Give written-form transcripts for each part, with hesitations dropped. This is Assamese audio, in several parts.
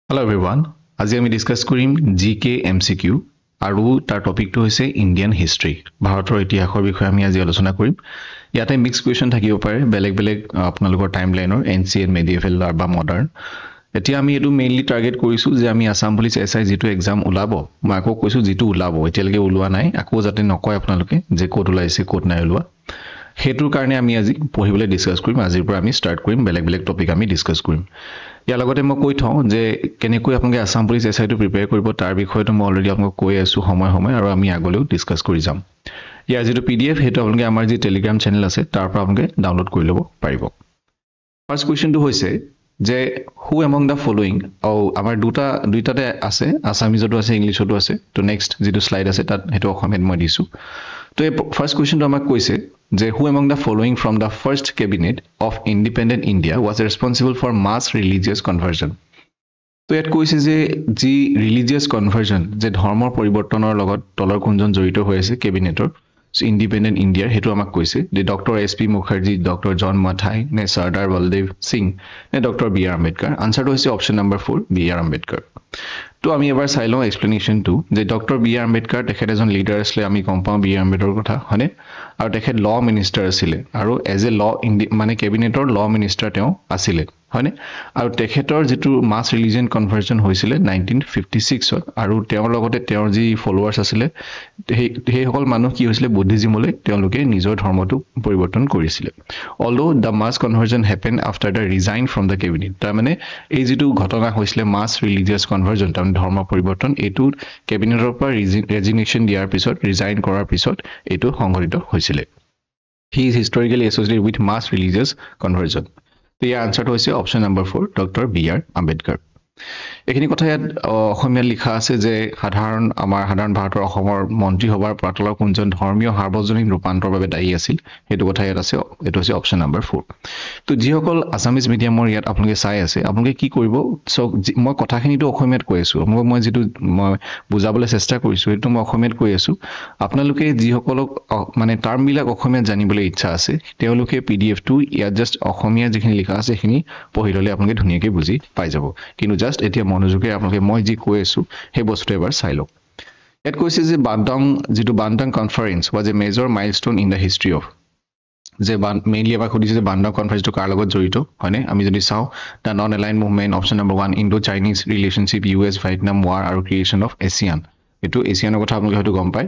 Hello everyone. আজি আমি ডিসকাস কৰিম জিকে এমসিকিউ আৰু তাৰ টপিকটো হৈছে ইণ্ডিয়ান হিষ্ট্ৰী ভাৰতৰ ইতিহাসৰ বিষয়ে আমি আজি আলোচনা কৰিম ইয়াতে মিক্স কোৱেশ্চন থাকিব পাৰে বেলেগ বেলেগ আপোনালোকৰ টাইমলাইনৰ এনসিএন মেডিয়েভেল বা মডাৰ্ন এতিয়া আমি এটো মেইনলি টাৰ্গেট কৰিছো যে আমি আসাম পুলিচ এসআই যেটো এক্সাম ওলাব মই আকৌ কৈছো যেটো ওলাব এতিয়ালৈকে ওলোৱা নাই আকৌ যাতে নকয় আপোনালোকে যে কোড ওলাইছে কোড নাই ওলোৱা হেতুৰ কাৰণে আমি আজি পঢ়িবলৈ ডিসকাস কৰিম আজিৰ পৰা আমি ষ্টাৰ্ট কৰিম বেলেগ বেলেগ টপিক আমি ডিসকাস কৰিম ইয়াৰ লগতে মই কৈ থওঁ যে কেনেকৈ আপোনালোকে আসাম পুলিচ এসআইটো প্ৰিপেয়াৰ কৰিব তাৰ বিষয়টো মই অলৰেডি আপোনালোকক কৈ আছো সময় আৰু আমি আগলৈও ডিসকাস কৰি যাম ইয়াৰ যেটো পিডিএফ হেতু আপোনালোকে আমাৰ যি টেলিগ্ৰাম চেনেল আছে তাৰ পৰা আপোনালোকে ডাউনলোড কৰি ল'ব পাৰিব ফাৰ্স্ট কোৱেশ্চনটো হৈছে যে who among the following আমাৰ দুটাতে আছে আসামিজতো আছে ইংলিশতো আছে তো নেক্সট যেটো স্লাইড আছে তাত হেতু অসমীয়াত মই দিছো তো এই ফাৰ্স্ট কোৱেশ্চনটো আমাক কৈছে যে who among the following from the first cabinet of independent India was responsible for mass religious conversion তো ইয়াত কৈছে যে যি ৰিলিজিয়াছ কনভাৰ্জন যে ধৰ্মৰ পৰিৱৰ্তনৰ লগত তলৰ কোনজন জড়িত হৈ আছে কেবিনেটৰ independent India হেতু আমাক কৈছে যে ডক্টৰ এসপি মুখাৰ্জী ডক্টৰ জন মাথাই নে সৰ্দাৰ বলদেৱ সিং নে ডক্টৰ বি আৰ আম্বেদকাৰ আনসাৰটো হৈছে option number 4 B R Ambedkar তো আমি এবাৰ চাই লওঁ এক্সপ্লেনেশনটো যে ডক্টৰ বি আৰ আম্বেদকাৰ তেখেত এজন লিডাৰ আছিল আমি গম পাওঁ বি আৰ আম্বেদকাৰ কথা হয়নে আৰু তেখেত ল মিনিষ্টাৰ আছিল আৰু এজ এ ল মানে কেবিনেটৰ ল মিনিষ্টাৰ তেওঁ আছিল হয়নে আৰু তেখেতৰ যেটো মাস ৰিলিজিয়ন কনভাৰ্জন হৈছিল 1956 ত আৰু তেওঁৰ লগতে তেওঁৰ যি ফলোৱাৰ্স আছিল সেই সকল মানুহ কি হৈছিল বুদ্ধিজিমলৈ তেওঁলোকে নিজৰ ধৰ্মটো পৰিৱৰ্তন কৰিছিল although the mass conversion happen after the resign from the cabinet তাৰ মানে এই যেটো ঘটনা হৈছিল মাস ৰিলিজিয়াছ কনভাৰ্জন তাৰ ধৰ্ম পৰিৱৰ্তন এটো কেবিনেটৰ পৰা ৰেজিগনেশ্যন দিয়াৰ পিছত ৰিজাইন কৰাৰ পিছত এটো সংঘটিত হৈছিল he is historically associated with mass religious conversion The answer হৈছে option number 4 doctor B R Ambedkar এখিনি কথা ইয়াত অসমীয়া লিখা আছে যে আমাৰ সাধাৰণ ভাৰতৰ অসমৰ মন্ত্ৰী সভাৰ প্ৰাতলৰ কোনজন ধৰ্মীয় সাৰ্বজনীন ৰূপান্তৰ বাবে দায়ী আছিল হেতু কথা ইয়াত আছে এটো হৈছে অপচন নম্বৰ 4 তো যিসকল আসামিজ মিডিয়ামৰ ইয়াত আপোনালোকে চাই আছে আপোনালোকে কি কৰিব সো মই কথাখিনিটো অসমীয়াত কৈ আছো মই যেটো মই বুজাবলৈ চেষ্টা কৰিছো এটো মই অসমীয়াত কৈ আছো আপোনালোকে যিসকলক মানে টাৰ্মবিলাক অসমীয়াত জানিবলৈ ইচ্ছা আছে তেওঁলোকে পিডিএফ টো ইয়াত জাস্ট অসমীয়া যিখিনি লিখা আছে সেইখিনি পঢ়ি ললে আপোনালোকে ধুনীয়াকৈ বুজি পাই যাব কিন্তু জাস্ট এতিয়া মনোযোগে আপোনালোকে মই যি কৈ আছো সেই বস্তুটো এবাৰ চাই লওক ইয়াত কৈছে যে Bandung conference was a major milestone in the history of যে মেইনলি এবাৰ খুদিছে যে বান্দাং কনফাৰেন্সটো কাৰ লগত জড়িত হয়নে আমি যদি চাও the non aligned movement option number 1 Indo Chinese relationship US Vietnam war আৰু ক্ৰিয়েচন অফ এছিয়ান এটো এছিয়ানৰ কথা আপোনালোকে হয়তো গম পায়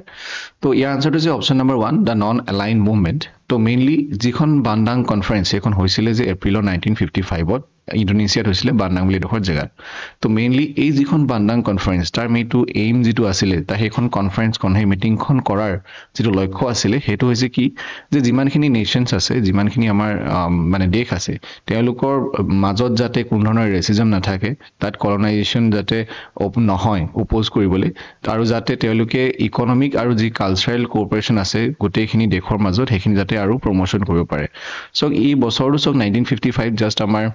তো ইয়াৰ আনসাৰটো যে অপচন নম্বৰ 1 দা নন এলাইন মুভমেন্ট তো মেইনলি যিখন বান্দাং কনফাৰেন্স এখন হৈছিল যে এপ্ৰিলৰ 1955 ত ইন্দোনেছিয়াত হৈছিল বান্দাং বুলি ডখৰ জায়গা তো মেইনলি এই যিখন বান্দাং কনফাৰেন্স তাৰ মেইটো এইম যেটো আছিল তা সেইখন কনফাৰেন্স হে মিটিংখন কৰাৰ যেটো লক্ষ্য আছিল হেতু হৈছে কি যে যিমানখিনি নেশনস আছে যিমানখিনি আমাৰ মানে দেশ আছে তেওঁলোকৰ মাজত যাতে কোনো ধৰণৰ ৰেসিজম নাথাকে তাত কলোনাইজেশন যাতে নহয় অপোজ কৰিবলৈ আৰু যাতে তেওঁলোকে ইকোনমিক আৰু যি কালচাৰেল কোঅপাৰেচন আছে গোটেইখিনি দেশৰ মাজত হেখিনি যাতে আৰু প্ৰমোশন কৰিব পাৰে সো এই বছৰটো 1955 জাস্ট আমাৰ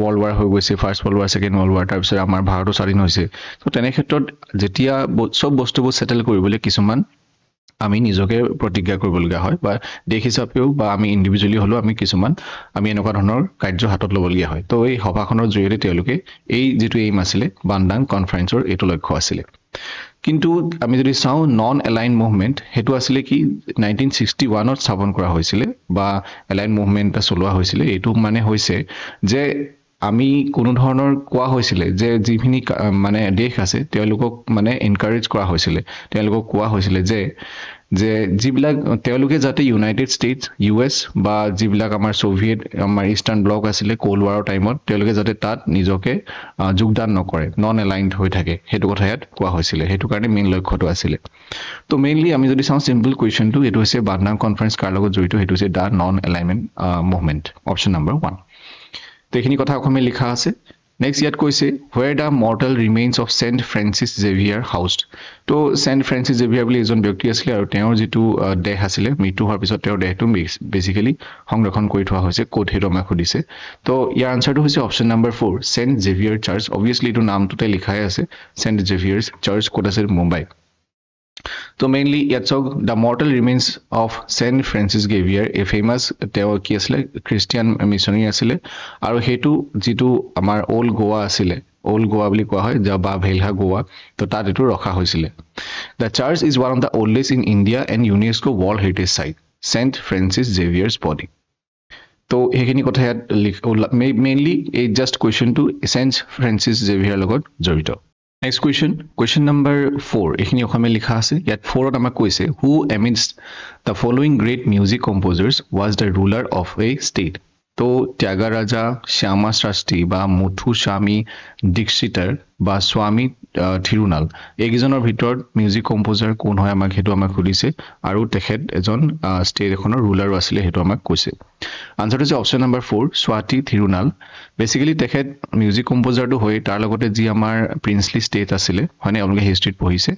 ওয়াৰ্ল্ড ওয়াৰ হৈ গৈছে first world war second world war তাৰ পিছত আমাৰ ভাৰতৰ স্বাধীন হৈছে তো তেনে ক্ষেত্ৰত যেতিয়া সব বস্তুবোৰ সেটেল কৰিবলৈ কিছুমান আমি নিজকে প্ৰতিজ্ঞা কৰিবলগীয়া হয় বা দেশ হিচাপেও বা আমি ইন্ডিভিজুৱেলি হলো আমি কিছুমান আমি এনেকুৱা ধৰণৰ কাৰ্য হাতত ল'বলগীয়া হয় তো এই সভাখনৰ জৰিয়তে তেওঁলোকে এই যেটো এইম আছিল বান্দাং কনফাৰেন্সৰ এটো লক্ষ্য আছিল কিন্তু আমি যদি চাও নন এলাইন মুভমেন্ট হেতু আছিল কি 1961 ত স্থাপন কৰা হৈছিল বা এলাইন মুভমেন্ট চলোৱা হৈছিল এটো মানে হৈছে যে আমি কোনো ধৰণৰ কোৱা হৈছিল যে যিখিনি মানে দেশ আছে তেওঁলোকক মানে এনকাৰেজ কৰা হৈছিল তেওঁলোকক কোৱা হৈছিল যে যিবিলাক তেওঁলোকে যাতে ইউনাইটেড ষ্টেটস ইউএছ বা যিবিলাক আমাৰ সোভিয়েট আমাৰ ইষ্টাৰ্ণ ব্লক আছিল কোল্ড ওয়াৰৰ টাইমত তেওঁলোকে যাতে তাত নিজকে যোগদান নকৰে নন এলাইনড হৈ থাকে হেতু কথা ইয়াত কোৱা হৈছিল হেতু কাৰণে মেইন লক্ষ্যটো আছিল তো মেইনলি আমি যদি চাও সিম্পল কোৱেশ্চনটো এটো হৈছে বান্দাং কনফাৰেন্স কাৰ লগত জড়িত হেতু হৈছে the non alignment movement option number 1 তো এখিনি কথা অসমে লিখা আছে নেক্সট ইয়াত কৈছে where the mortal remains of Saint Francis Xavier housed তো Saint Francis Xavier বুলি এজন ব্যক্তি আছিল আৰু তেওঁৰ যেটো দেহ আছিল মৃত্যু হোৱাৰ পিছত তেওঁৰ দেহটো বেসিক্যালি সংৰক্ষণ কৰি থোৱা হৈছে কোড হেতু আমাক খুদিছে তো ইয়াৰ আনসাৰটো হৈছে option number 4 Saint Xavier Church obviously এটো নামটোতে লিখাই আছে Saint Xavier Church কোড আছে মুম্বাই তো মেইনলি ইয়াত the mortal remains of Saint Francis Xavier a famous তেওঁ কি আছিল খ্ৰীষ্টিয়ান মিশনাৰী আছিল আৰু হেতু যেটো আমাৰ ওল্ড গোৱা আছিল ওল্ড গোৱা বুলি কোৱা হয় বা ভেলহা গোৱা তো তাত এইটো ৰখা হৈছিলে the church is one of the oldest in India and UNESCO world heritage site Saint Francis Xavier's body তো সেইখিনি কথা ইয়াত মেইনলি এই জাষ্ট কুৱেশ্যনটো সেন্ট ফ্ৰেন্সিছ জেভিয়াৰ লগত জড়িত নেক্সট কুৱেশ্যন নম্বৰ 4 এইখিনি অসমীয়া লিখা আছে ইয়াত 4ত আমাক কৈছে who amidst the following great music composers was the ruler of a state তো ত্যাগৰাজা শ্যামা শাস্ত্ৰী বা মুথুস্বামী দীক্ষিতৰ বা স্বামী থিৰুনাল এইকেইজনৰ ভিতৰত মিউজিক কম্প'জাৰ কোন হয় আমাক সেইটো আমাক সুধিছে আৰু তেখেত এজন ষ্টেট এখনৰ ৰুলাৰো আছিলে সেইটো আমাক কৈছে আনসাৰটো হৈছে অপশ্যন নম্বৰ 4 স্বাতী থিৰুনাল বেসিক্যালি তেখেত মিউজিক কম্প'জাৰটো হৈ তাৰ লগতে যি আমাৰ প্ৰিন্সলি ষ্টেট আছিলে হয়নে আপোনালোকে হিষ্ট্ৰীত পঢ়িছে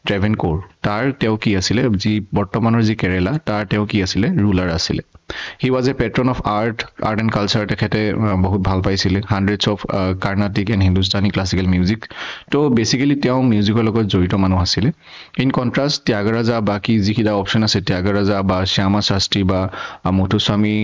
ট্ৰেভেনকোৰ তাৰ তেওঁ কি আছিলে যি বৰ্তমানৰ যি কেৰেলা তাৰ তেওঁ কি আছিলে ৰুলাৰ আছিলে He was a patron of art and culture. তেখেতে বহুত ভাল পাইছিলে hundreds of Carnatic and Hindustani classical music. তো বেসিক্যালি তেওঁ মিউজিকৰ লগত জড়িত মানুহ আছিল ইন কন্ট্ৰাষ্ট ত্যাগৰাজা বাকি যিকিটা অপচন আছে ত্যাগৰাজা বা শ্যামা শাস্ত্ৰী বা মুথুস্বামী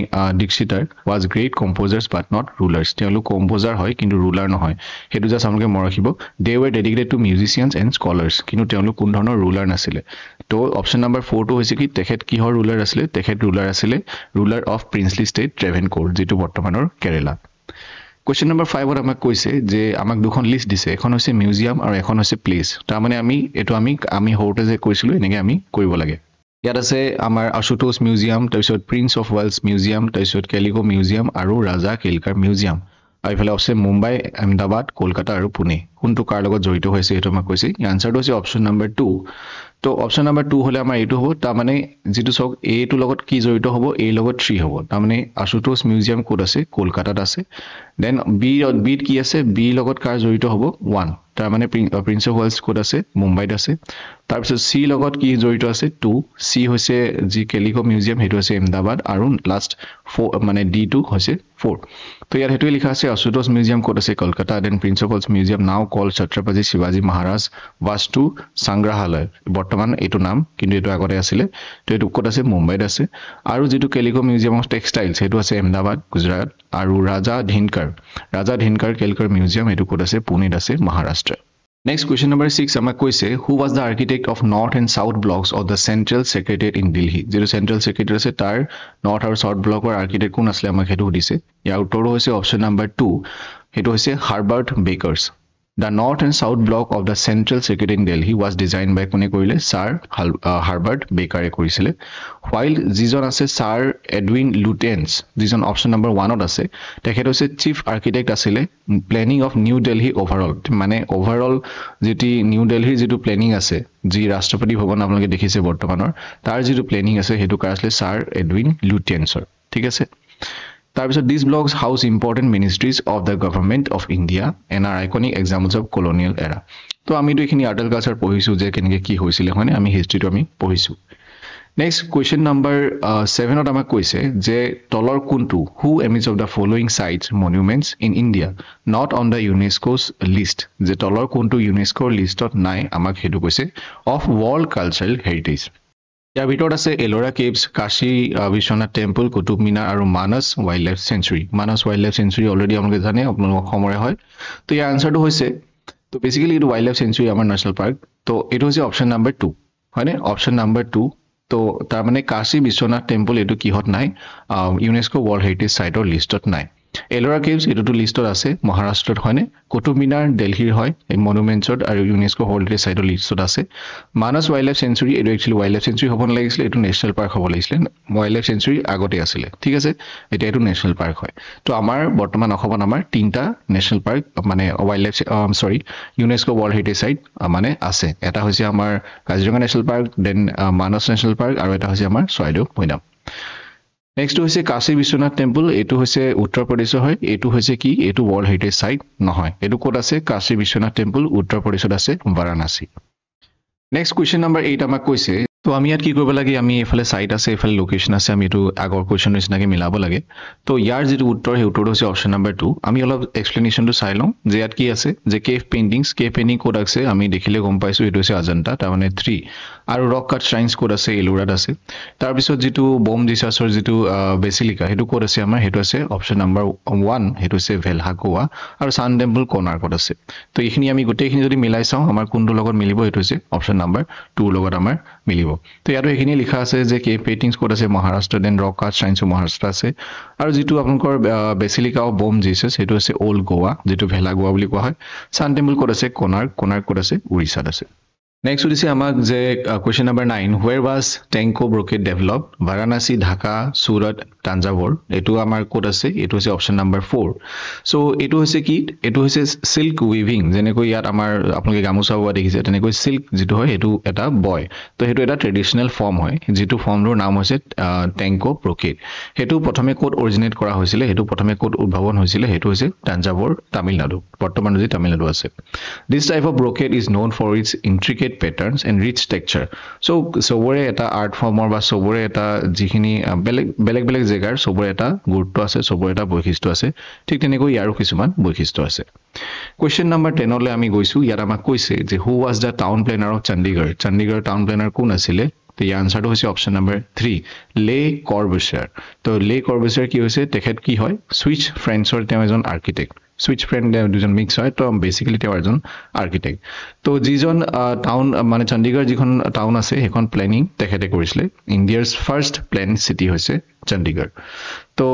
দীক্ষিতৰ was great composers but not rulers. তেওঁলোক কম্পোজাৰ হয় কিন্তু ৰুলাৰ নহয় হেতু জাস্ট আপোনালোকে মন ৰাখিব they were dedicated to musicians and scholars কিন্তু তেওঁলোক কোন ধৰণৰ ৰুলাৰ নাছিলে তো অপচন নম্বৰ 4 টো হৈছে কি তেখেত কিহৰ ৰুলাৰ আছিলে তেখেত ৰুলাৰ আছিলে ruler of princely state Travancore যেটো বৰ্তমানৰ কেৰেলা কোৱেশ্চন নম্বৰ 5 ত আমাক কৈছে যে আমাক দুখন লিষ্ট দিছে এখন হৈছে মিউজিয়াম আৰু এখন হৈছে প্লেস তাৰ মানে আমি হওঁতে যে কৈছিলো এনেকৈ আমি কৰিব লাগে ইয়াত আছে আমাৰ আশুতোষ মিউজিয়াম তাৰপিছত প্ৰিন্স অফ ৱেলছ মিউজিয়াম তাৰপিছত কেলিকো মিউজিয়াম আৰু ৰাজা কেলকাৰ মিউজিয়াম আৰু ইফালে আছে মুম্বাই আহমেদাবাদ কলকাতা আৰু পুনে কোনটো কাৰ লগত জড়িত হৈছে সেইটো আমাক কৈছে আনসাৰটো হৈছে অপচন নম্বৰ 2 তো অপচন নম্বৰ 2 হলে আমাৰ এইটো হ'ব তাৰ মানে যেটো সক এ টু লগত কি জড়িত হ'ব এ লগত 3 হ'ব তাৰ মানে আশুতোষ মিউজিয়াম কোড আছে কলকাতাত আছে দেন বি কি আছে বি লগত কাৰ জড়িত হ'ব 1 তাৰ মানে প্ৰিন্স অফ ৱেলছ কোড আছে মুম্বাইত আছে তাৰপিছত সি লগত কি জড়িত আছে 2 সি হৈছে জি কেলিকো মিউজিয়াম হেতু আছে আহমেদাবাদ আৰু লাষ্ট 4 মানে ডি টু হৈছে 4 তো ইয়াত হেতু লিখা আছে আশুতোষ মিউজিয়াম কোড আছে Kolkata then prince of Wales museum now call Chhatrapati শিৱাজী মহাৰাজ বাস্তু সংগ্ৰহালয় বৰ্তমান এটো নাম কিন্তু এটো আগতে আছিল তো এটো কোড আছে মুম্বাইত আছে আৰু যেটো কেলিকো মিউজিয়াম অফ টেক্সটাইলছ হেতু আছে আহমেদাবাদ গুজৰাট আৰু ৰাজা ধিনকাৰ কেলকাৰ মিউজিয়াম এটো কোড আছে পুনেত আছে মহাৰাষ্ট্ৰ Next question number 6 আমাক কৈছে who was the architect of north and south blocks of the central secretariat in Delhi যেটো central secretariat আছে তাৰ north আৰু south block ৰ architect কোন আছিল আমাক হেতু দিছে ইয়াৰ উত্তৰ হৈছে অপচন নম্বৰ 2 হেতু হৈছে Herbert Bakers The north and south block of the central secretariat in Delhi was designed by কোনে কৰিলে Sir Herbert Baker কৰিছিলে while যিজন আছে Sir Edwin Lutyens যিজন অপচন নম্বৰ 1 ত আছে তেখেত হৈছে চিফ আৰ্কিটেক্ট আছিল planning of new Delhi overall মানে ওভাৰঅল যেটি নিউ দিল্লীৰ যেটো প্ল্যানিং আছে যি ৰাষ্ট্ৰপতি ভৱন আপোনালোকে দেখিছে বৰ্তমানৰ তাৰ যেটো প্ল্যানিং আছে হেতু কাৰ আছিল Sir Edwin Lutyensৰ ঠিক আছে তাৰপিছত these blocks house important ministries of the government of India and are iconic examples of colonial era তো আমি তো এখিনি আৰ্টল কালচাৰ পঢ়িছো যে কেনেকে কি হৈছিল হয়নে আমি হিষ্ট্ৰীটো আমি পঢ়িছো নেক্সট কোৱেশ্চন নম্বৰ 7 ত আমাক কৈছে যে তলৰ কোনটো who image of the following sites monuments in India not on the UNESCO's list যে তলৰ কোনটো UNESCO লিষ্টত নাই আমাক হেতু কৈছে of world cultural heritage ইয়াৰ ভিতৰত আছে এলোৰা কেভছ কাশী বিশ্বনাথ টেম্পল কুতুব মিনাৰ আৰু মানস ওয়াইল্ড লাইফ সেঞ্চুৰী অলৰেডি আপোনালোকে জানে আপোনালোকৰ সমৰে হয় তো ইয়াৰ আনসাৰটো হৈছে তো বেসিক্যালি ইটো ওয়াইল্ড লাইফ সেঞ্চুৰী আমাৰ নেশনাল পাৰ্ক তো এটো হৈছে অপচন নম্বৰ 2 হয়নে অপচন নম্বৰ 2 তো তাৰ মানে কাশী বিশ্বনাথ টেম্পল এটো কিহত নাই ইউনেস্কো ওয়াৰ্ল্ড হেৰিটেজ সাইটৰ লিষ্টত নাই এলোৰা কেভছ এটো লিষ্টত আছে মহাৰাষ্ট্ৰত হয়নে কুতুব মিনাৰ দিল্লীৰ হয় এই মনুমেন্টছত আৰু ইউনেস্কো ওয়াৰ্ল্ড হেৰিটেজ সাইটৰ লিষ্টত আছে মানস ওয়াইল্ড লাইফ সেঞ্চুৰী এটো একচুয়ালি ওয়াইল্ড লাইফ সেঞ্চুৰী হ'ব লাগিছিল এটো নেশনাল পাৰ্ক হ'ব লাগিছিল ওয়াইল্ড লাইফ সেঞ্চুৰী আগতে আছিল ঠিক আছে এটা এটো নেশনাল পাৰ্ক হয় তো আমাৰ বৰ্তমান অসমত আমাৰ তিনটা নেশনাল পাৰ্ক মানে wildlife UNESCO world heritage site মানে আছে এটা হৈছে আমাৰ Kaziranga national park then Manas national park আৰু এটা হৈছে আমাৰ চৰাইদেউ মৈদাম নেক্সট হৈছে কাশী বিশ্বনাথ টেম্পল এটো হৈছে উত্তৰ প্ৰদেশৰ হয় এটো হৈছে কি এটো ওয়াৰ্ল্ড হেৰিটেজ সাইট নহয় এটো কোড আছে কাশী বিশ্বনাথ টেম্পল উত্তৰ প্ৰদেশত আছে বাৰাণসী নেক্সট কোৱেশ্চন নম্বৰ 8 আমাক কৈছে তো আমি ইয়াত কি কৰিব লাগে আমি এফালে সাইট আছে এফালে লোকেশন আছে আমি এটো আগৰ কোৱেশ্চন নিচিনাকে মিলাব লাগে তো ইয়াৰ যেটো উত্তৰ হে উত্তৰটো হৈছে অপচন নম্বৰ 2 আমি অলপ এক্সপ্লেনেশনটো চাই লওঁ যে ইয়াত কি আছে যে কেভ পেইন্টিং কোড আছে আমি দেখিলে গম পাইছো এটো হৈছে অজন্তা তাৰ মানে 3 আৰু ৰক কাট শ্ৰাইনছ ক'ত আছে এলোৰাত আছে তাৰপিছত যেটো বম জিচাছৰ যেটো বেচিলিকা হেতু ক'ত আছে আমাৰ হেতু আছে অপচন নাম্বাৰ 1 হেতু আছে ভেলহা গোৱা আৰু সান টেম্পল কোনাৰ্কত আছে তো এইখিনি আমি গোটেইখিনি যদি মিলাই চাও আমাৰ কোনটো লগত মিলিব হেতু আছে অপচন নাম্বাৰ 2 লগত আমাৰ মিলিব তো ইয়াতো এইখিনি লিখা আছে যে কে পেইন্টিংছ ক'ত আছে মহাৰাষ্ট্ৰ দেন ৰক কাট শ্ৰাইনছ মহাৰাষ্ট্ৰ আছে আৰু যেটো আপোনালোকৰ বেচিলিকা অফ বম জিচাছ হেতু আছে ওল্ড গোৱা যেটো ভেলা গোৱা বুলি কোৱা হয় সান টেম্পল ক'ত আছে কোনাৰ্ক ক'ত আছে উৰিষ্যাত আছে Next we see amak je question number 9 where was Tenko brocade developed Varanasi Dhaka Surat Tanjavur etu amar code ase etu ase option number 4 so etu hoise ki etu hoise silk weaving jene koi yat amar apnaloke gamusa wa dekhise tene koi silk jitu hoy etu eta boy to hetu eta traditional form hoy jitu form ro naam hoise Tenko brocade hetu prothome code originate kora hoisile hetu prothome code udbhavan hoisile hetu hoise Tanjavur Tamil Nadu bortoman je Tamil Nadu ase this type of brocade is known for its intricate patterns and rich texture so sobore eta art form or ba sobore eta jikhini beleg jegar sobore eta gurutto ase sobore eta boikhisto ase thik teneko yaru kisuman boikhisto ase question number 10 ole ami goisu yara ma koise je who was the town planner of Chandigarh town planner kun asile তো এই আনসারটো হৈছে অপশন নাম্বার 3 লে কৰ্বুশ্যাৰ তো লে কৰ্বুশ্যাৰ কি হৈছে তেখেত কি হয় সুইচ ফ্ৰেন্সৰ তেওঁ এজন আৰ্কিটেক্ট সুইচ ফ্ৰেন্ড দুজন মিক্স হয় তো বেসিক্যালি তেওঁ এজন আৰ্কিটেক্ট তো যিজন টাউন মানে চণ্ডীগড় যিখন টাউন আছে হেখন প্ল্যানিং তেখেতে কৰিছিলে ইণ্ডিয়াৰ ফাৰ্স্ট প্ল্যান সিটি হৈছে চণ্ডীগড় তো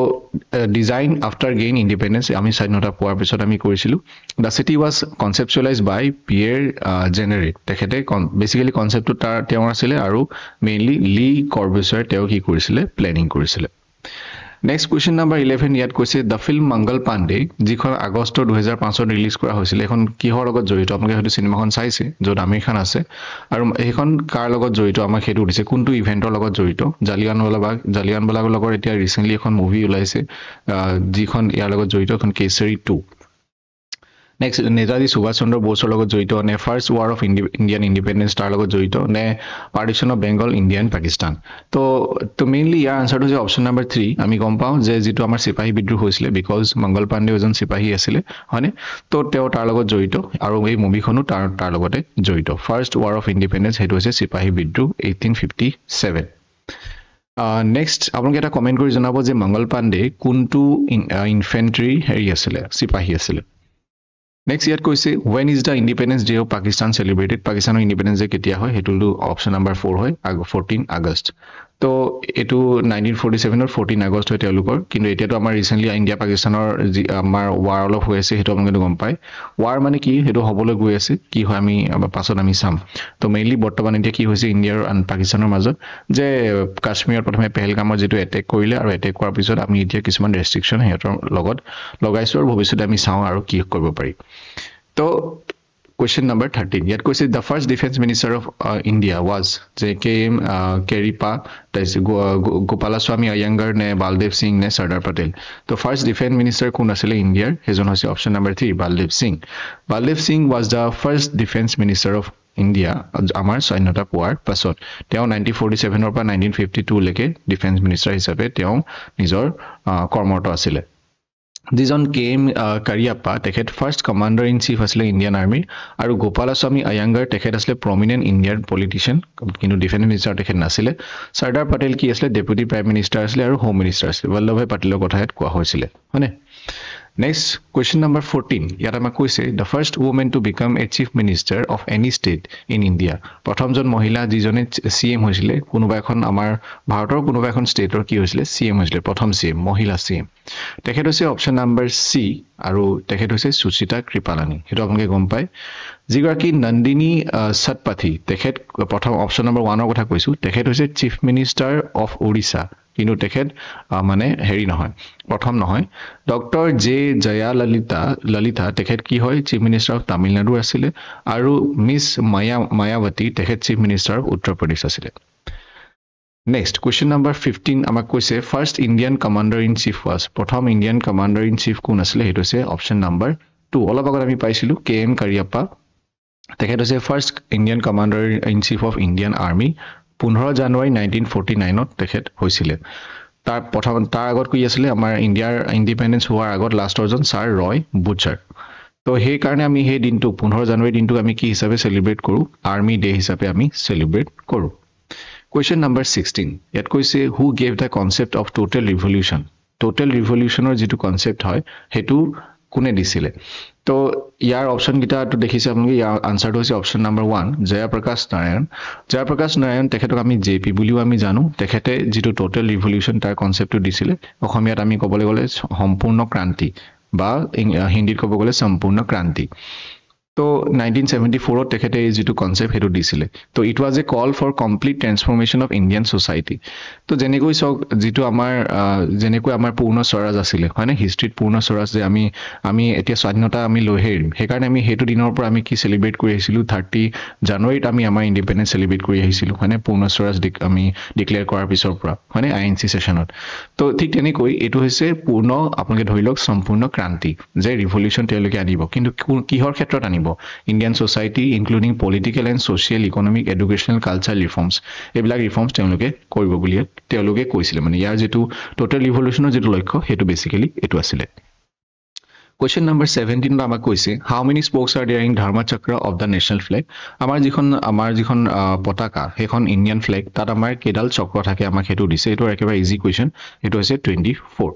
ডিজাইন আফটাৰ গেইন ইন্ডিপেন্ডেন্স আমি স্বাধীনতা পোৱাৰ পিছত আমি কৰিছিলো দা সিটি ওয়াজ কনসেপচুয়ালাইজড বাই পিয়েৰ জেনেৰে তেখেতে বেসিক্যালি কনসেপ্টটো তেওঁৰ আছিল আৰু মেইনলি লি কৰ্বুশ্যাৰ তেওঁ কি কৰিছিলে প্ল্যানিং কৰিছিলে Next question number 11 ইয়াত কৈছে the film Mangal Pandey যিখন আগষ্ট 2005 ত ৰিলিজ কৰা হৈছিল এখন কিহৰ লগত জড়িত আপোনালোকে হয়তো সিনেমাখন চাইছে যত আমিৰ খান আছে আৰু এইখন কাৰ লগত জড়িত আমাক হেতু দিছে কোনটো ইভেন্টৰ লগত জড়িত জালিয়ানৱালাবাগৰ লগত এতিয়া ৰিসেন্টলি এখন মুভি ওলাইছে যিখন ইয়াৰ লগত জড়িত এখন কেসৰী 2 Next নেতাজী সুভাষ চন্দ্ৰ বসুৰ লগত জড়িত নে first war of Indian independence তাৰ লগত জড়িত নে partition of Bengal Indian Pakistan তো মেইনলি ইয়াৰ আনসাৰটো হৈছে অপশন নাম্বাৰ 3 আমি গম পাওঁ যে যেটো আমাৰ সিপাহী বিদ্ৰোহ হৈছিলে বিকজ মংগল পাণ্ডে এজন সিপাহী আছিল হয়নে তো তেওঁ তাৰ লগত জড়িত আৰু এই মুভিখনো তাৰ লগতে জড়িত ফাৰ্স্ট ওয়াৰ অফ ইন্ডিপেন্ডেন্স হেতু হৈছে সিপাহী বিদ্ৰোহ 1857 নেক্সট আপোনালোকে এটা কমেন্ট কৰি জনাব যে মংগল পাণ্ডে কোনটো ইনফেন্ট্ৰি হেৰি আছিল সিপাহী আছিল Next year কৈছে when is the independence day of Pakistan celebrated Pakistan's independence day কেতিয়া হয় হেতুটো অপশন নাম্বাৰ 4 হয় 14 আগষ্ট তো এটো 1947 or 14 আগষ্ট হয় তেওঁলোকৰ কিন্তু এতিয়াটো আমাৰ ৰিসেন্টলি ইন্ডিয়া পাকিস্তানৰ আমাৰ ওয়াৰ অলপ হৈ আছে হেতু আপোনালোকে গম পায় ওয়াৰ মানে কি হেতু হবলৈ গৈ আছে কি হয় আমি পাছত আমি চাম তো মেইনলি বৰ্তমান এতিয়া কি হৈছে ইন্ডিয়াৰ আৰু পাকিস্তানৰ মাজত যে কাশ্মীৰৰ প্ৰথমে পেহেলগামৰ যেটো এটেক কৰিলে আৰু এটেক কৰাৰ পিছত আমি এতিয়া কিছুমান ৰেষ্ট্ৰিকশন হেতৰ লগত লগাইছো আৰু ভৱিষ্যতে আমি চাও আৰু কি কৰিব পাৰি তো question number 13 yet question the first defense minister of India was JKM Keripa Gopalaswamy Iyengar ne Baldev Singh ne Sardar Patel so first defense minister kun asile India hejon hoise option number 3 Baldev Singh was the first defense minister of India amar স্বাধীনতা পোৱাৰ পাছত তেওঁ 1947 পৰা 1952 লৈকে ডিফেন্স মিনিষ্টাৰ হিচাপে তেওঁ নিজৰ কৰ্মৰত আছিল যিজন কেএম কাৰিয়াপ্পা তেখেত ফাৰ্স্ট কমান্ডাৰ ইন চিফ আছিল ইণ্ডিয়ান আৰ্মি আৰু গোপালাস্বামী আয়াঙ্গাৰ তেখেত আছিল প্ৰমিনেন্ট ইণ্ডিয়ান পলিটিচিয়ান কিন্তু ডিফেন্স মিনিষ্টাৰ তেখেত নাছিল সৰ্দাৰ পটেল কি আছিল ডেপুটি প্ৰাইম মিনিষ্টাৰ আছিল আৰু হোম মিনিষ্টাৰ আছিল বল্লভভাই পটেলৰ কথা ইয়াত কোৱা হৈছিল হয়নে Next question number 14 ইয়াত আমাক কৈছে the first woman to become a chief minister of any state in India প্ৰথমজন মহিলা যিজনে সিএম হৈছিল কোনোবা এখন আমাৰ ভাৰতৰ কোনোবা এখন ষ্টেটৰ কি হৈছিল সিএম হৈছিল প্ৰথম সিএম মহিলা সিএম তেখেত হৈছে অপশন নাম্বাৰ সি আৰু তেখেত হৈছে সুচিতা কৃপালানী হেতু আপোনালোকে গম পায় যিগৰাকী নন্দিনী সতপাথী তেখেত প্ৰথম অপশন নাম্বাৰ 1 ৰ কথা কৈছো তেখেত হৈছে চিফ মিনিষ্টাৰ অফ ওড়িশা কিন্তু তেখেত মানে হেৰি নহয় প্ৰথম নহয় ডক্টৰ জে জয়া ললিতা তেখেত কি হয় চিফ মিনিষ্টাৰ অফ তামিলনাডু আছিল আৰু মিস মায়াৱতী তেখেত chief minister of Uttar Pradesh আছিল Next question number 15 আমাক কৈছে first Indian commander in chief was প্ৰথম ইণ্ডিয়ান কমান্ডাৰ ইন চিফ কোন আছিল হেতু হৈছে অপশন নাম্বাৰ 2 অলপ আগত আমি পাইছিলো কেএম কাৰিয়াপ্পা তেখেত হৈছে first Indian commander in chief of Indian army 15 জানুৱাৰী 1949 ত তেখেত হৈছিল তাৰ আগত কি আছিল আমাৰ ইণ্ডিয়াৰ ইন্ডিপেন্ডেন্স হোৱাৰ আগত লাষ্টৰজন স্যাৰ ৰয় বুচাৰ তো সেই কাৰণে আমি সেই দিনটো 15 জানুৱাৰী দিনটো আমি কি হিচাপে সেলিব্ৰেট কৰো আৰ্মি ডে হিচাপে আমি সেলিব্ৰেট কৰো Question number 16 ইয়াত কৈছে who gave the concept of total revolution ৰ যেটো কনসেপ্ট হয় হেতু কোনে দিছিলে তো ইয়াৰ অপচন গিটা তো দেখিছে আপুনি ইয়াৰ আনসাৰটো হৈছে অপচন নম্বৰ 1 জয়প্ৰকাশ নাৰায়ণ তেখেতক আমি জেপি বুলিও আমি জানো তেখেতে যেটো টোটাল ৰিভলিউশন তাৰ কনসেপ্টটো দিছিলে অসমীয়াত আমি ক'বলৈ গলে সম্পূৰ্ণ ক্ৰান্তি বা হিন্দীত ক'ব গলে সম্পূৰ্ণ ক্ৰান্তি তো 1974 ত তেখেতে এই যেটো কনসেপ্ট হেতু দিছিলে তো it was a call for complete transformation of Indian society তো যেনেকৈ সক যেটো আমাৰ পূৰ্ণ স্বৰাজ আছিল হয়নে হিষ্ট্ৰীত পূৰ্ণ স্বৰাজ যে আমি এতিয়া স্বাধীনতা আমি লৈ হেৰিম সেইকাৰণে আমি হেতু দিনৰ পৰা আমি কি সেলিব্ৰেট কৰি আহিছিলো 30 জানুৱাৰীত আমি আমাৰ ইন্ডিপেন্ডেন্স সেলিব্ৰেট কৰি আহিছিলো হয়নে পূৰ্ণ স্বৰাজ আমি ডিক্লেয়াৰ কৰাৰ পিছৰ পৰা হয়নে আইএনসি সেশনত তো ঠিক তেনেকৈ এটো হৈছে পূৰ্ণ আপোনালোকে ধৰি লওক সম্পূৰ্ণ ক্ৰান্তি যে ৰিভলিউশন তেওঁলোকে আনিব কিন্তু কিহৰ ক্ষেত্ৰত আনিব Indian society including political and social economic educational cultural reforms এবিলাক ৰিফৰ্মস তেওঁলোকে কৰিব বুলি তেওঁলোকে কৈছিল মানে ইয়াৰ যেটো টোটাল ৰিভলিউশনৰ যেটো লক্ষ্য হেতু বেসিক্যালি এটো আছিল Question number 17 আমাক কৈছে how many spokes are there in dharma chakra of the national flag আমাৰ যিখন পতাকা হেখন ইন্ডিয়ান ফ্ল্যাগ তাত আমাৰ কেডাল চক্ৰ থাকে আমাক হেতু দিছে এটো একেবাৰে ইজি কোৱেশ্চন এটো হৈছে 24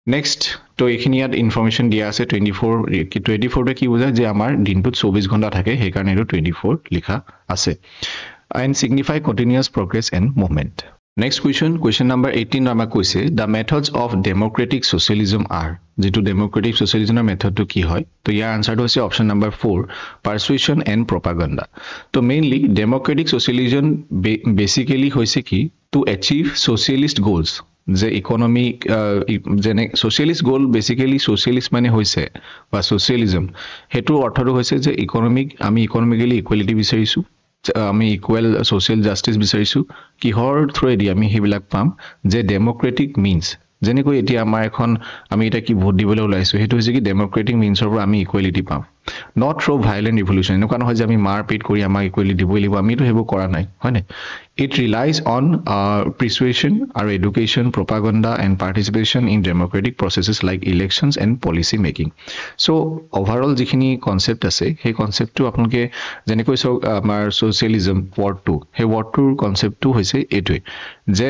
Next তো এখিনিয়াত ইনফৰমেশন দিয়া আছে 24 তে কি বুজায় যে আমাৰ দিনটোত 24 ঘণ্টা থাকে সেই কাৰণে এটো 24 লিখা আছে and signify continuous progress and movement Next question number 18 আমাক কৈছে the methods of democratic socialism are যেটো democratic socialism এর মেথডটো কি হয় তো ইয়াৰ আনসাৰটো হৈছে option number 4 persuasion and propaganda তো mainly democratic socialism basically হৈছে কি to achieve socialist goals যে ইকোনমিক যেনে সোশ্যালিস্ট গোল বেসিক্যালি সোশ্যালিস্ট মানে হৈছে বা সোশ্যালিজম হেতু অৰ্থটো হৈছে যে আমি ইকোনমিক্যালি ইকুয়ালিটি বিচাৰিছো আমি ইকুয়াল সোশ্যাল জাস্টিস বিচাৰিছো কিহৰ থ্ৰুদি আমি হেবিলাক পাম যে ডেমোক্ৰেটিক মিন্স যেনেকৈ এতিয়া আমাৰ এখন আমি এটা কি ভোট দিবলৈ ওলাইছো হেতু হৈছে কি ডেমোক্ৰেটিক মিন্সৰ পৰা আমি ইকুয়ালিটি পাম not through violent revolution এনেকুৱা নহয় যে আমি মাৰপিট কৰি আমাৰ ইকুয়ালিটি দিবই লাগিব আমিতো হেবো কৰা নাই হয়নে it relies on persuasion or education propaganda and participation in democratic processes like elections and policy making so overall যিখিনি কনসেপ্ট আছে সেই কনসেপ্টটো আপোনালোকে যেনেকৈ আমাৰ সোশ্যালিজম ওয়াৰ্ডটো সেই ওয়াৰ্ডটোৰ কনসেপ্টটো হৈছে এটোই যে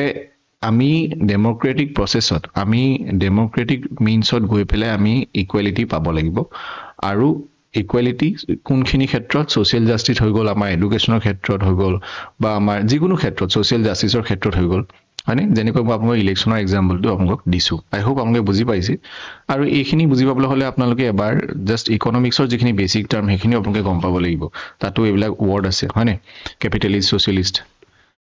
আমি ডেমোক্ৰেটিক প্ৰসেছত আমি ডেমোক্ৰেটিক মিন্সত গৈ পেলাই আমি ইকুয়ালিটি পাব লাগিব আৰু ইকুয়ালিটি কোনখিনি ক্ষেত্ৰত সোশ্যাল জাস্টিস হৈ গল আমাৰ এডুকেশনৰ ক্ষেত্ৰত হৈ গল বা আমাৰ যিকোনো ক্ষেত্ৰত সোশ্যাল জাস্টিসৰ ক্ষেত্ৰত হৈ গল মানে যেনেকৈ আপোনাক ইলেকশনৰ এক্সাম্পলটো আপোনাক দিছো আই হোপ আপোনালোকে বুজি পাইছে আৰু এইখিনি বুজি পাবলৈ হলে আপোনালোকে এবাৰ জাস্ট ইকোনমিক্সৰ যিখিনি বেসিক টাৰ্ম সেইখিনি আপোনালোকে গম পাব লাগিব তাতো এইবিলাক ওয়ার্ড আছে হয়নে capitalist socialist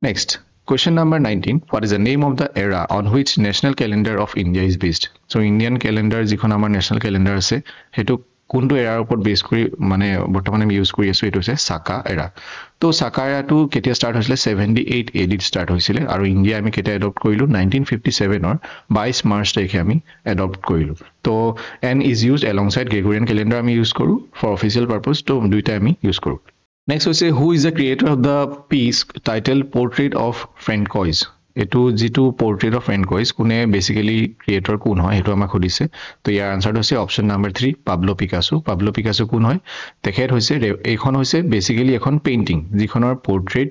next Question number 19 what is the name of the era on which national calendar of India is based so Indian calendar যিখন আমাৰ national calendar আছে হেতু কোনটো এৰাৰ ওপৰত বেস কৰি মানে বৰ্তমানে আমি ইউজ কৰি আছো এটো হৈছে সাকা এৰা তো সাকা এৰাটো কেতিয়া স্টাৰ্ট হৈছিল 78 AD স্টাৰ্ট হৈছিল আৰু ইন্ডিয়া আমি কেতিয়া এডপ্ট কৰিলো 1957 ৰ 22 মাৰ্চ তাৰিখে আমি এডপ্ট কৰিলো তো and is used alongside Gregorian calendar আমি ইউজ কৰো for official purpose তো দুইটা আমি ইউজ কৰো Next we say who is the creator of the piece titled Portrait of Francois এটো যেটো Portrait of Francois কোনে বেসিক্যালি ক্রিয়েটর কোন হয় হেতু আমাক খুদিছে তো ইয়াৰ আনসাৰটো হৈছে অপশন নম্বৰ 3 পাবলো পিকাসো কোন হয় তেখেত হৈছে এইখন হৈছে বেসিক্যালি এখন পেইন্টিং যিখনৰ পোৰ্ট্ৰেট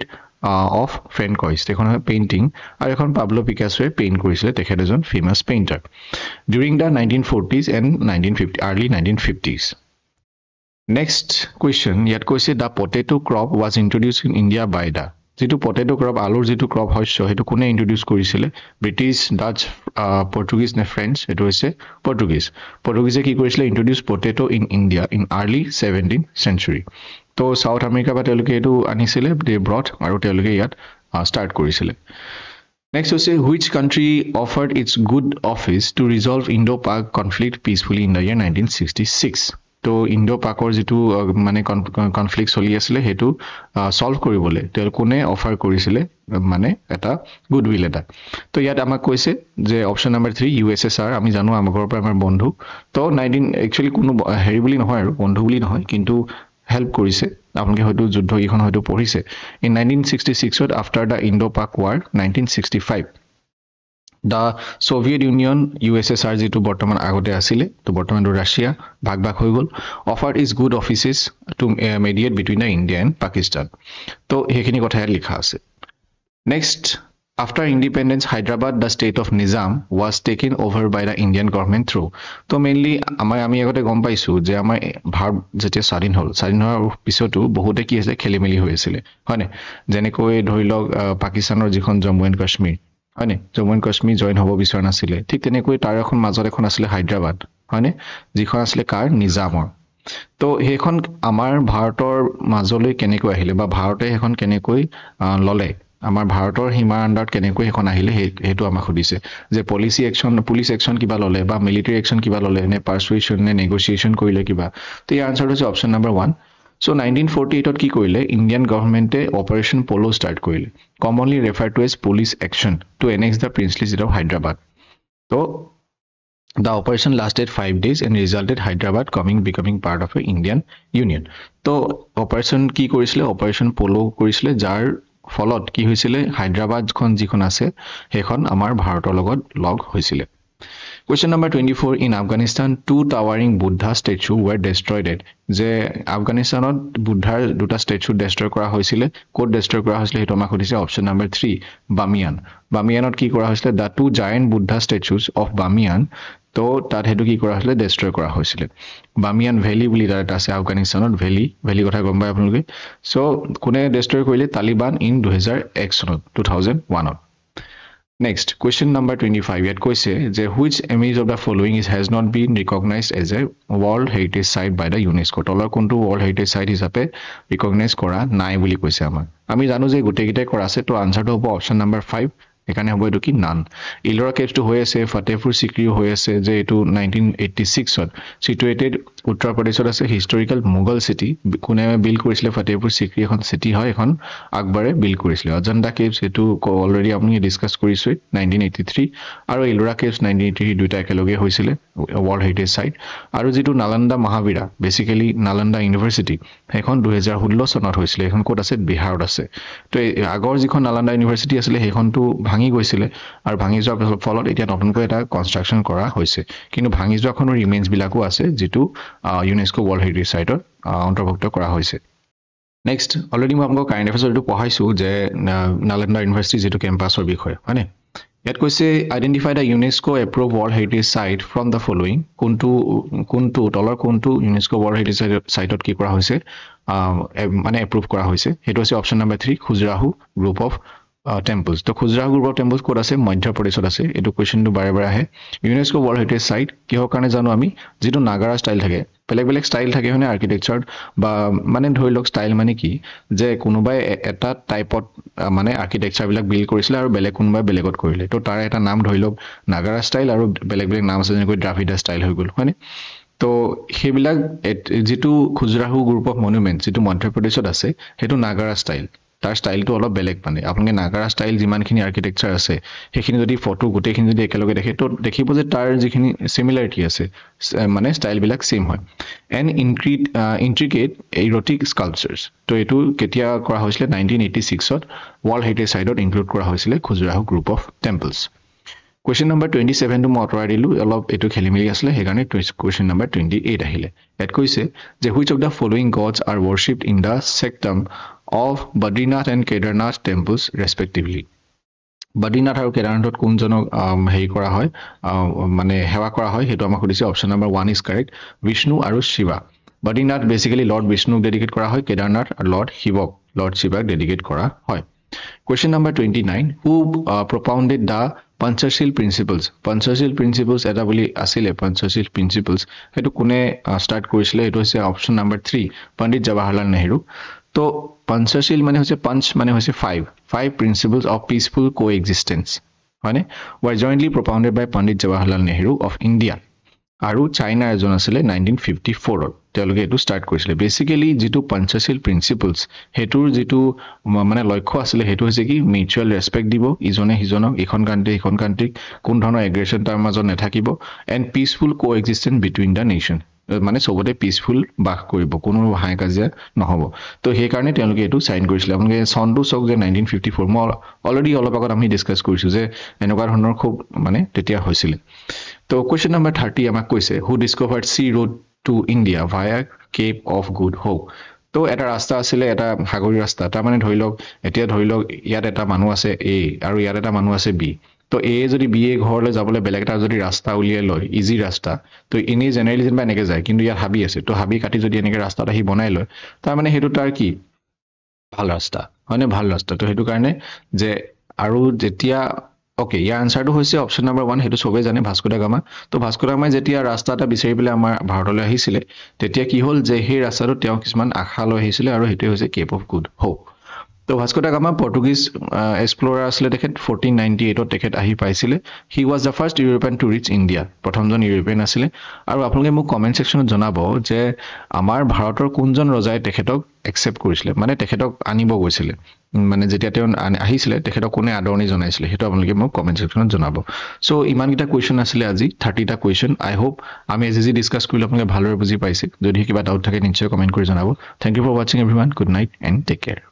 of Francois এখন পেইন্টিং আৰু এখন পাবলো পিকাসোৱে পেইন্ট কৰিছিল তেখেত এজন famous painter during the 1940s and 1950 early 1950s Next question yet কৈছে the potato crop was introduced in India by the যেটো potato crop আলুৰ যেটো crop হৈছে হেতু কোনে ইন্ট্ৰোডিউস কৰিছিল ব্ৰিটিশ ডাচ পৰ্তুগীজ নে ফ্ৰেঞ্চ এটো হৈছে পৰ্তুগীজে কি কৰিছিল introduce potato in India in early 17th century তো সাউথ আমেৰিকা বা তেওঁলোকে এটো আনিছিল they brought আৰু তেওঁলোকে ইয়াত স্টাৰ্ট কৰিছিল Next we say which country offered its good office to resolve Indo-Pak conflict peacefully in the year 1966 তো ইন্ডো পাকৰ যেটো মানে কনফ্লিক্ট চলি আছিল হেতু সলভ কৰিবলে তেল কোনে অফাৰ কৰিছিল মানে এটা গুডউইল এটা তো ইয়াত আমাক কৈছে যে অপশন নম্বৰ 3 USSR আমি জানো আমাৰ পৰা আমাৰ বন্ধু তো 19 একচুয়ালি কোনো হেৰি বুলি নহয় আৰু বন্ধু বুলি নহয় কিন্তু হেল্প কৰিছে আপোনালোকে হয়তো যুদ্ধ ইখন হয়তো পঢ়িছে in 1966 after the Indo-Pak war 1965 The Soviet Union, USSR যেটো বৰ্তমান আগতে আছিল তো বৰ্তমান ৰাছিয়া ভাগ ভাগ হৈ গল offered its good offices to mediate between the India and Pakistan তো হেখিনি কথা লিখা আছে next after independence Hyderabad the state of Nizam was taken over by the Indian government through তো মেইনলি আমি আগতে গম পাইছো যে আমাৰ ভাৰত যেতিয়া স্বাধীন হোৱাৰ পিছতো বহুতে কি আছে খেলিমেলি হৈ আছিল হয়নে যেনেকৈ ধৰি লওক পাকিস্তানৰ যিখন জম্মু এণ্ড কাশ্মীৰ হয়নে জম্মু এণ্ড কাশ্মীৰ জয়েন হ'ব বিচৰা নাছিলে ঠিক তেনেকৈ তাৰ এখন মাজত এখন আছিল হায়দৰাবাদ হয়নে যিখন আছিল কাৰ নিজামৰ তো হেখন আমাৰ ভাৰতৰ মাজলৈ কেনেকৈ আহিলে বা ভাৰতে এখন কেনেকৈ ললে আমাৰ ভাৰতৰ সীমাৰ আণ্ডাৰত কেনেকৈ এখন আহিলে হেতু আমাক সুধিছে যে পলিসি একশন পুলিশ একশন কিবা ললে বা মিলিটাৰী একশন কিবা ললে নে পাৰসুয়েশন নে নেগোসিয়েশন কৰিলে কিবা তো এই আনসাৰ হৈছে অপচন নম্বৰ 1 So 1948 কি কৰিলে ইন্ডিয়ান গভৰ্ণমেণ্টে অপাৰেশন পোলো স্টাৰ্ট কৰিলে commonly referred to as police action to annex the princely city of Hyderabad so the operation lasted 5 days and resulted Hyderabad becoming part of the Indian Union so operation কি কৰিছিলে operation পোলো কৰিছিলে যাৰ ফলত কি হৈছিল হায়দৰাবাদ খন যিখন আছে হেখন আমাৰ ভাৰতৰ লগত লগ হৈছিল Question number 24 in Afghanistan two towering Buddha statue were destroyed যে আফগানিস্তানত বুদ্ধাৰ দুটা statue destroy কৰা হৈছিল কোড destroy কৰা হৈছিল হেতু আমাক সুধিছে অপচন নম্বৰ 3 বামিয়ানত কি কৰা হৈছিল the two giant Buddha statues of Bamiyan তো তাত হেতু কি কৰা হৈছিল destroy কৰা হৈছিল বামিয়ান ভ্যালি বুলি এটা আছে আফগানিস্তানত ভ্যালি কথা গম পাই আপোনালোকে সো কোনে destroy কৰিলে তালিবান ইন 2001 চনত 2001 Next, question number 25. Yet কৈছে যে which image of the following has not been recognized as a World Heritage Site by the UNESCO? তলৰ কোনটো World Heritage Site হিচাপে recognize কৰা নাই বুলি কৈছে আমাৰ আমি জানো যে গোটেইকেইটা কৰা আছে তো আনসাৰটো হ'ব অপচন নম্বৰ 5 এখানে হ'ব এটো কি নান ইলোৰা কেভটো হৈ আছে ফতেহপুৰ সিক্ৰিও হৈ আছে যে এটো 1986 ত সিচুয়েটেড উত্তৰ প্ৰদেশত আছে হিষ্টৰিকেল মুগল সিটি কোনে বিল কৰিছিল ফতেহপুৰ সিক্ৰি এখন সিটি হয় এখন আকবৰে বিল কৰিছিল অজন্তা কেভছ এটো অলৰেডি আপুনি ডিসকাস কৰিছো 1983 আৰু ইলোৰা কেভছ 1983 দুটা একেলগে হৈছিল ওয়াৰ্ল্ড হেৰিটেজ সাইট আৰু যেটো নালন্দা মহাবীৰা বেসিক্যালি নালন্দা ইউনিভাৰ্সিটি এখন 2016 চনত হৈছিল এখন কোট আছে বিহাৰত আছে তো আগৰ যিখন নালন্দা ইউনিভাৰ্সিটি আছিল হেখনটো ভাঙি গৈছিল আৰু ভাঙি যোৱাৰ ফলত এতিয়া নতুনকৈ এটা কনস্ট্ৰাকচন কৰা হৈছে কিন্তু ভাঙি যোৱাখনৰ ৰিমেইনছ বিলাকো আছে যেটো ইউনেস্কো ওয়াৰ্ল্ড হেৰিটেজ সাইটত অন্তৰ্ভুক্ত কৰা হৈছে নেক্সট অলৰেডি মই আপোনাক কাৰেন্ট এফেয়াৰ্ছ এটো পঢ়াইছো যে নালন্দা ইউনিভাৰ্সিটি যেটো কেম্পাছৰ বিষয় হয়নে ইয়াত কৈছে identify the UNESCO approve world heritage site from the following কোনটো তলৰ কোনটো ইউনেস্কো ওয়াৰ্ল্ড হেৰিটেজ সাইটত কি কৰা হৈছে মানে এপ্ৰুভ কৰা হৈছে হেতু আছে option number 3 Khajuraho group of temples তো খুজৰাহু গ্ৰুপ অফ টেম্পলছ কোড আছে মধ্য প্ৰদেশত আছে এটো কোৱেশ্চনটো বাৰে বাৰে আহে ইউনেস্কো ওয়াৰ্ল্ড হেৰিটেজ সাইট কিহৰ কাৰণে জানো আমি যেটো নাগাৰা ষ্টাইল থাকে বেলেগ ষ্টাইল থাকে হয়নে আৰ্কিটেকচাৰ বা মানে ধৰি লওক ষ্টাইল মানে কি যে কোনোবাই এটা টাইপত মানে আৰ্কিটেকচাৰ বিলাক বিল্ড কৰিছিল আৰু বেলেগ কোনোবাই বেলেগত কৰিলে তো তাৰ এটা নাম ধৰি লওক নাগাৰা ষ্টাইল আৰু বেলেগ নাম আছে যেনেকৈ দ্ৰাভিডা ষ্টাইল হৈ গল হয়নে তো হেবিলাক যেটো খুজৰাহু গ্ৰুপ অফ মনুমেন্টছ যেটো মধ্য প্ৰদেশত আছে হেতু নাগাৰা ষ্টাইল তাৰ ষ্টাইলটো অলপ বেলেগ মানে আপুনি নাগাৰা ষ্টাইল যিমানখিনি আৰ্কিটেকচাৰ আছে হেখিনি যদি ফটো গোটেইখিনি যদি একেলগে দেখে তো দেখিব যে তাৰ যিখিনি সিমিলাৰিটি আছে মানে ষ্টাইল বিলাক সেম হয় এন ইন্ট্ৰিকেট এৰোটিক স্কাল্পচাৰ্ছ তো এটো কেতিয়া কৰা হৈছিল 1986 ত ওয়াৰ্ল্ড হেৰিটেজ সাইটত ইনক্লুড কৰা হৈছিল Khajuraho group of temples Question number 27 to মই দিলু অলপ এটো খেলিমেলি আসলে হেগানে question number 28 আহিলে এট কৈছে যে which of the following gods are worshipped in the sanctum of Badrinath and Kedarnath temples respectively Badrinath আৰু কেদাৰনাথত কোনজনক হেই কৰা হয় মানে সেৱা কৰা হয় হেতু আমাক দিছে option number 1 is correct Vishnu আৰু Shiva Badrinath basically Lord Vishnu dedicate কৰা হয় Kedarnath Lord Shiva Lord Shiva dedicate কৰা হয় Question number 29 who propounded the Panchashil principles eta boli asile Panchashil principles hetu kune start korisile etu hoise option number 3 Pandit Jawaharlal Nehru to Panchashil mane hoise panch mane hoise five principles of peaceful coexistence hone were jointly propounded by Pandit Jawaharlal Nehru of India আৰু চাইনা এজন আছিল 1954 ত তেওঁলোকে এটো স্টাৰ্ট কৰিছিল বেসিক্যালি যেটো পঞ্চশীল প্ৰিন্সিপলস হেতুৰ যেটো মানে লক্ষ্য আছিল হেতু হৈছে কি মিউচুয়াল ৰেসপেক্ট দিব ইজনে হিজনক এখন কান্ট্ৰি কোন ধৰণৰ এগ্ৰেশন তাৰ মাজত নাথাকিব and peaceful coexistence between the nation মানে সবতে পিসফুল বাস কৰিব কোনো হাই কাজিয়া নহব তো সেই কাৰণে তেওঁলোকে এটো সাইন কৰিছিল আপোনালোকে সনটো চক যে 1954 মই অলৰেডি অলপ আগত আমি ডিসকাস কৰিছো যে এনেকুৱা ধৰণৰ খুব মানে তেতিয়া হৈছিল তো কোৱেশ্চন নম্বৰ 30 আমাক কৈছে who discovered sea road to India via Cape of Good Hope তো এটা ৰাস্তা আছিল এটা সাগৰীয় ৰাস্তা তাৰ মানে ধৰি লওক এতিয়া ধৰি লওক ইয়াত এটা মানুহ আছে এ আৰু ইয়াত এটা মানুহ আছে বি তো এ যদি বি এ ঘৰলৈ যাবলৈ বেলেগ এটা যদি ৰাস্তা উলিয়াই লয় ইজি ৰাস্তা তো ইনি জেনেৰেলি যেনিবা এনেকে যায় কিন্তু ইয়াত হাবি আছে তো হাবি কাটি যদি এনেকে ৰাস্তাটা হি বনাই লয় তাৰ মানে হেতু তাৰ কি ভাল ৰাস্তা হয়নে ভাল ৰাস্তা তো হেতু কাৰণে যে আৰু যেতিয়া ওকে ইয়াৰ আনসাৰটো হৈছে অপচন নম্বৰ 1 হেতু সবে জানে ভাস্কো দা গামা তো ভাস্কো দা গামাই যেতিয়া ৰাস্তাটা বিচাৰি পেলে আমাৰ ভাৰতলৈ আহিছিল তেতিয়া কি হ'ল যে সেই ৰাস্তাটো তেওঁ কিছুমান আশা লৈ আহিছিল আৰু হেতু হৈছে কেপ অফ গুড হোপ তো Vasco da Gama Portuguese explorer আছিল তেখেত 1498 তেখেত আহি পাইছিল he was the first European to reach India প্ৰথমজন ইউৰোপিয়ান আছিল আৰু আপোনালোকে মোক কমেন্ট সেকশনত জনাব যে আমাৰ ভাৰতৰ কোনজন ৰজাই তেখেতক একসেপ্ট কৰিছিল মানে তেখেতক আনিব গৈছিল মানে যেতিয়া তেওঁ আহিছিল তেখেতক কোনে আদৰণি জনাইছিল হেতু আপোনালোকে মোক কমেন্ট সেকশনত জনাব সো ইমান কিটা কোৱেশ্চন আছিল আজি 30টা কোৱেশ্চন আই হোপ আমি আজি ডিসকাস কৰিলে আপোনালোকে ভালদৰে বুজি পাইছে যদি কিবা ডাউট থাকে নিশ্চয় কমেন্ট কৰি জনাব thank you for watching everyone good night and take care